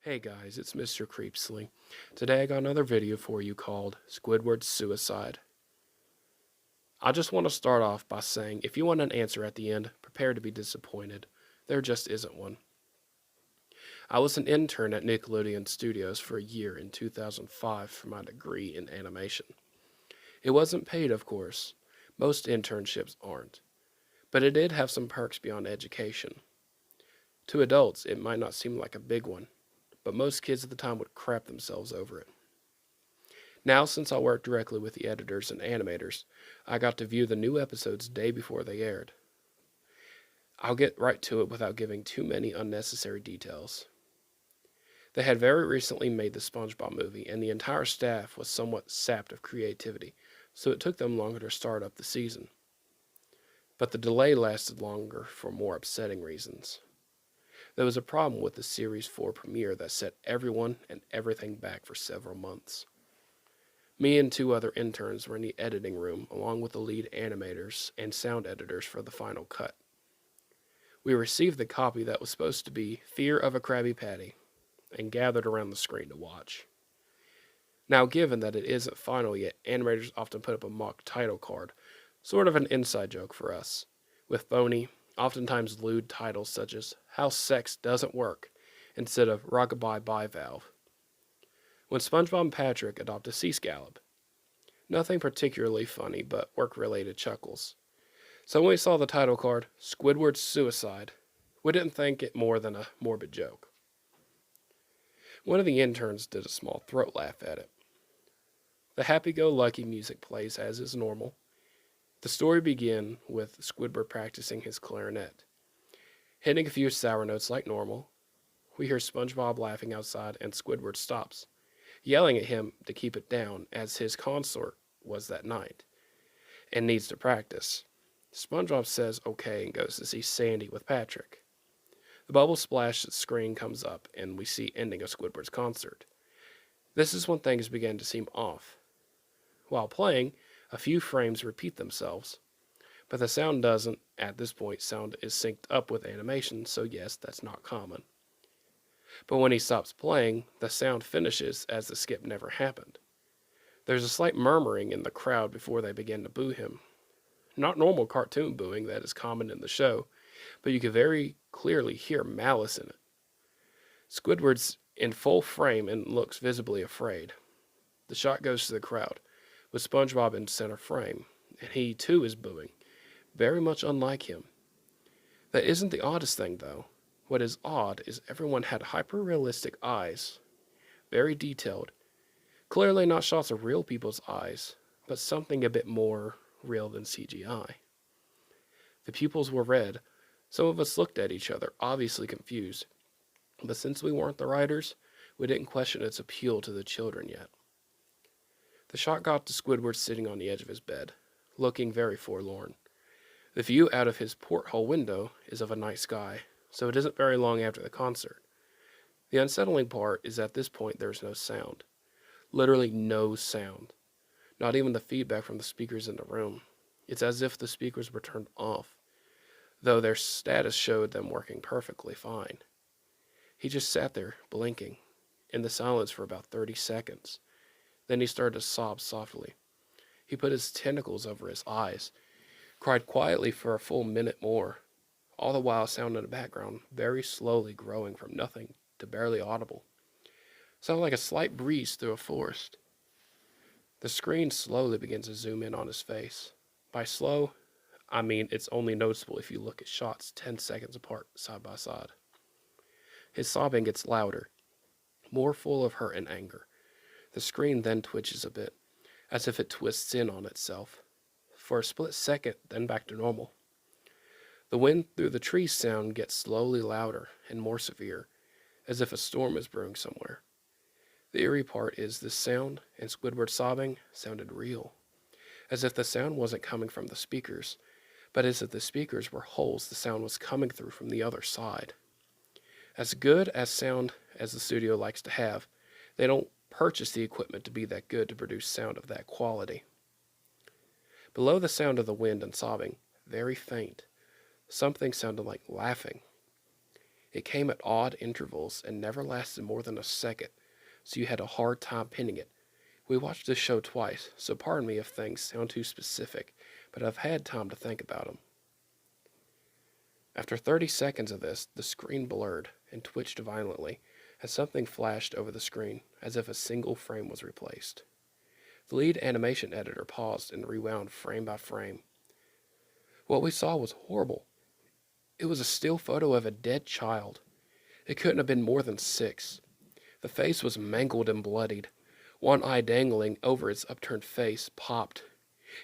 Hey guys, it's Mr. Creepsley. Today I got another video for you called Squidward's Suicide. I just want to start off by saying if you want an answer at the end, prepare to be disappointed. There just isn't one. I was an intern at Nickelodeon Studios for a year in 2005 for my degree in animation. It wasn't paid, of course. Most internships aren't. But it did have some perks beyond education. To adults, it might not seem like a big one, but most kids at the time would crap themselves over it. Now, since I work directly with the editors and animators, I got to view the new episodes day before they aired. I'll get right to it without giving too many unnecessary details. They had very recently made the SpongeBob movie, and the entire staff was somewhat sapped of creativity, so it took them longer to start up the season. But the delay lasted longer for more upsetting reasons. There was a problem with the Series 4 premiere that set everyone and everything back for several months. Me and two other interns were in the editing room, along with the lead animators and sound editors for the final cut. We received the copy that was supposed to be Fear of a Krabby Patty, and gathered around the screen to watch. Now, given that it isn't final yet, animators often put up a mock title card, sort of an inside joke for us, with phony, oftentimes lewd titles such as How Sex Doesn't Work, instead of Rockabye Bivalve. When SpongeBob and Patrick adopt a sea scallop. Nothing particularly funny, but work-related chuckles. So when we saw the title card, Squidward's Suicide, we didn't think it more than a morbid joke. One of the interns did a small throat laugh at it. The happy-go-lucky music plays as is normal. The story begins with Squidward practicing his clarinet, hitting a few sour notes like normal. We hear SpongeBob laughing outside, and Squidward stops, yelling at him to keep it down as his consort was that night and needs to practice. SpongeBob says okay and goes to see Sandy with Patrick. The bubble splash screen comes up and we see ending of Squidward's concert. This is when things begin to seem off. While playing, a few frames repeat themselves, but the sound doesn't. At this point, sound is synced up with animation, so yes, that's not common. But when he stops playing, the sound finishes as the skip never happened. There's a slight murmuring in the crowd before they begin to boo him. Not normal cartoon booing that is common in the show, but you can very clearly hear malice in it. Squidward's in full frame and looks visibly afraid. The shot goes to the crowd, with SpongeBob in center frame, and he too is booing, very much unlike him. That isn't the oddest thing, though. What is odd is everyone had hyper-realistic eyes, very detailed. Clearly not shots of real people's eyes, but something a bit more real than CGI. The pupils were red. Some of us looked at each other, obviously confused. But since we weren't the writers, we didn't question its appeal to the children yet. The shot got to Squidward sitting on the edge of his bed, looking very forlorn. The view out of his porthole window is of a night sky, so it isn't very long after the concert. The unsettling part is at this point there's no sound. Literally no sound. Not even the feedback from the speakers in the room. It's as if the speakers were turned off, though their status showed them working perfectly fine. He just sat there, blinking, in the silence for about 30 seconds. Then he started to sob softly. He put his tentacles over his eyes, cried quietly for a full minute more, all the while sound in the background very slowly growing from nothing to barely audible. Sounded like a slight breeze through a forest. The screen slowly begins to zoom in on his face. By slow, I mean it's only noticeable if you look at shots 10 seconds apart, side by side. His sobbing gets louder, more full of hurt and anger. The screen then twitches a bit, as if it twists in on itself. For a split second, then back to normal. The wind through the trees sound gets slowly louder and more severe, as if a storm is brewing somewhere. The eerie part is this sound and Squidward sobbing sounded real, as if the sound wasn't coming from the speakers, but as if the speakers were holes the sound was coming through from the other side. As good as sound as the studio likes to have, they don't purchase the equipment to be that good to produce sound of that quality. Below the sound of the wind and sobbing, very faint, something sounded like laughing. It came at odd intervals and never lasted more than a second, so you had a hard time pinning it. We watched this show twice, so pardon me if things sound too specific, but I've had time to think about them. After 30 seconds of this, the screen blurred and twitched violently as something flashed over the screen, as if a single frame was replaced. The lead animation editor paused and rewound frame by frame. What we saw was horrible. It was a still photo of a dead child. It couldn't have been more than 6. The face was mangled and bloodied. One eye dangling over his upturned face popped.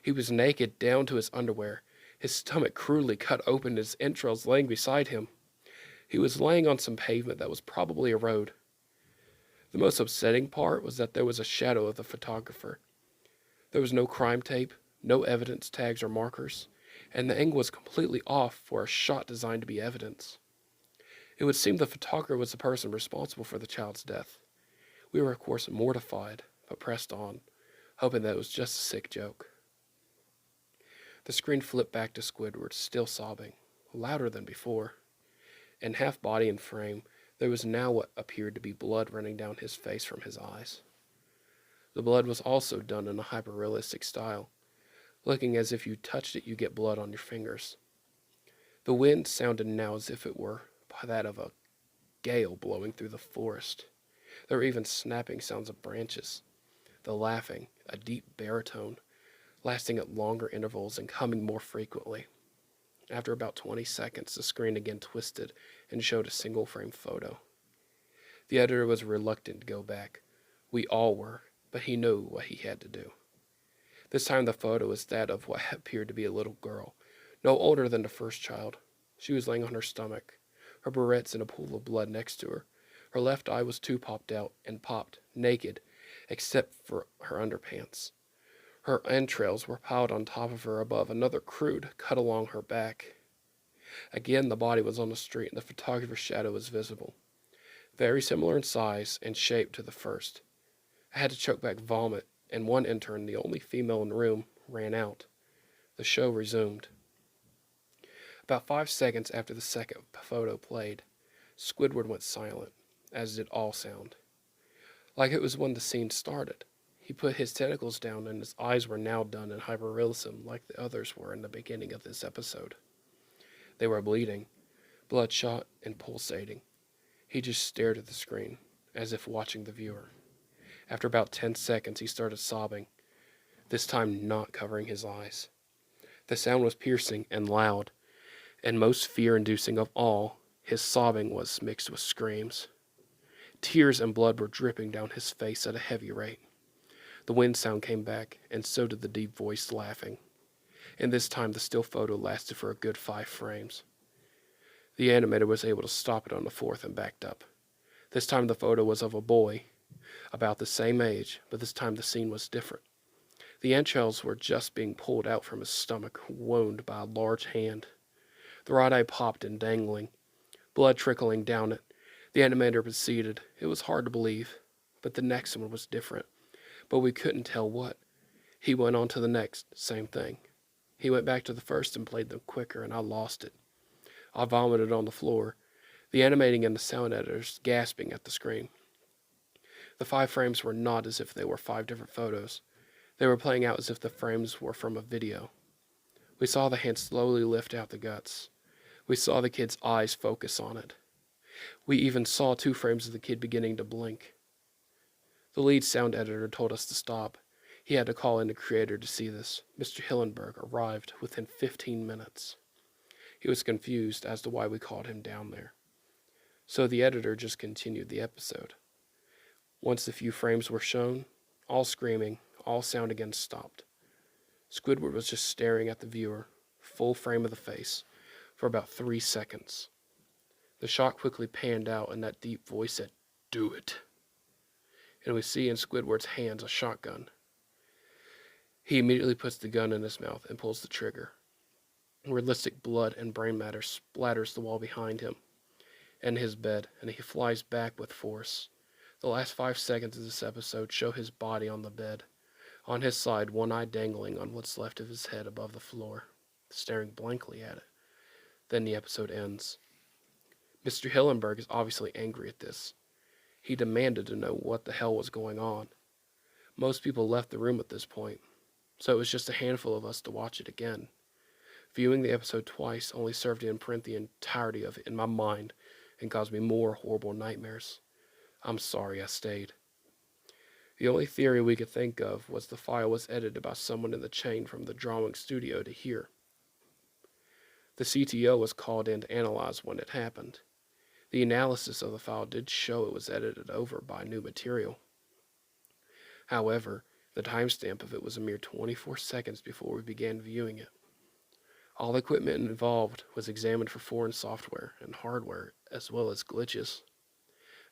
He was naked down to his underwear, his stomach crudely cut open and his entrails laying beside him. He was laying on some pavement that was probably a road. The most upsetting part was that there was a shadow of the photographer. There was no crime tape, no evidence tags or markers, and the angle was completely off for a shot designed to be evidence. It would seem the photographer was the person responsible for the child's death. We were, of course, mortified, but pressed on, hoping that it was just a sick joke. The screen flipped back to Squidward, still sobbing, louder than before. In half body and frame, there was now what appeared to be blood running down his face from his eyes. The blood was also done in a hyper-realistic style, looking as if you touched it you get blood on your fingers. The wind sounded now as if it were that of a gale blowing through the forest. There were even snapping sounds of branches. The laughing, a deep baritone, lasting at longer intervals and coming more frequently. After about 20 seconds, the screen again twisted and showed a single-frame photo. The editor was reluctant to go back. We all were, but he knew what he had to do. This time the photo was that of what appeared to be a little girl, no older than the first child. She was laying on her stomach, her barrettes in a pool of blood next to her. Her left eye was too popped out and popped, naked, except for her underpants. Her entrails were piled on top of her above another crude cut along her back. Again, the body was on the street and the photographer's shadow was visible. Very similar in size and shape to the first. I had to choke back vomit, and one intern, the only female in the room, ran out. The show resumed. About 5 seconds after the second photo played, Squidward went silent, as did all sound. Like it was when the scene started. He put his tentacles down and his eyes were now done in hyperrealism like the others were in the beginning of this episode. They were bleeding, bloodshot and pulsating. He just stared at the screen, as if watching the viewer. After about 10 seconds, he started sobbing, this time not covering his eyes. The sound was piercing and loud, and most fear-inducing of all, his sobbing was mixed with screams. Tears and blood were dripping down his face at a heavy rate. The wind sound came back, and so did the deep-voiced laughing. And this time the still photo lasted for a good 5 frames. The animator was able to stop it on the 4th and backed up. This time the photo was of a boy, about the same age, but this time the scene was different. The entrails were just being pulled out from his stomach, wound by a large hand. The right eye popped and dangling, blood trickling down it. The animator proceeded. It was hard to believe, but the next one was different. But we couldn't tell what. He went on to the next, same thing. He went back to the first and played them quicker, and I lost it. I vomited on the floor, the animating and the sound editors gasping at the screen. The 5 frames were not as if they were 5 different photos. They were playing out as if the frames were from a video. We saw the hand slowly lift out the guts. We saw the kid's eyes focus on it. We even saw 2 frames of the kid beginning to blink. The lead sound editor told us to stop. He had to call in the creator to see this. Mr. Hillenberg arrived within 15 minutes. He was confused as to why we called him down there. So the editor just continued the episode. Once the few frames were shown, all screaming, all sound again stopped. Squidward was just staring at the viewer, full frame of the face, for about 3 seconds. The shot quickly panned out and that deep voice said, "Do it." And we see in Squidward's hands a shotgun. He immediately puts the gun in his mouth and pulls the trigger. Realistic blood and brain matter splatters the wall behind him and his bed, and he flies back with force. The last 5 seconds of this episode show his body on the bed, on his side, one eye dangling on what's left of his head above the floor, staring blankly at it. Then the episode ends. Mr. Hillenberg is obviously angry at this. He demanded to know what the hell was going on. Most people left the room at this point, so it was just a handful of us to watch it again. Viewing the episode twice only served to imprint the entirety of it in my mind and caused me more horrible nightmares. I'm sorry I stayed. The only theory we could think of was the file was edited by someone in the chain from the drawing studio to here. The CTO was called in to analyze when it happened. The analysis of the file did show it was edited over by new material. However, the timestamp of it was a mere 24 seconds before we began viewing it. All equipment involved was examined for foreign software and hardware, as well as glitches.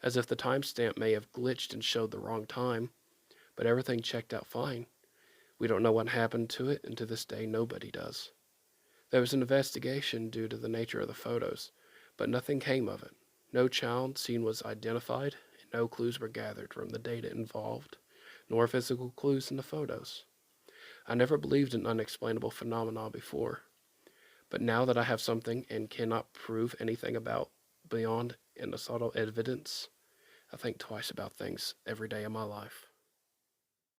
As if the timestamp may have glitched and showed the wrong time, but everything checked out fine. We don't know what happened to it, and to this day nobody does. There was an investigation due to the nature of the photos, but nothing came of it. No child scene was identified, and no clues were gathered from the data involved, nor physical clues in the photos. I never believed in unexplainable phenomena before, but now that I have something and cannot prove anything about beyond anecdotal evidence, I think twice about things every day of my life.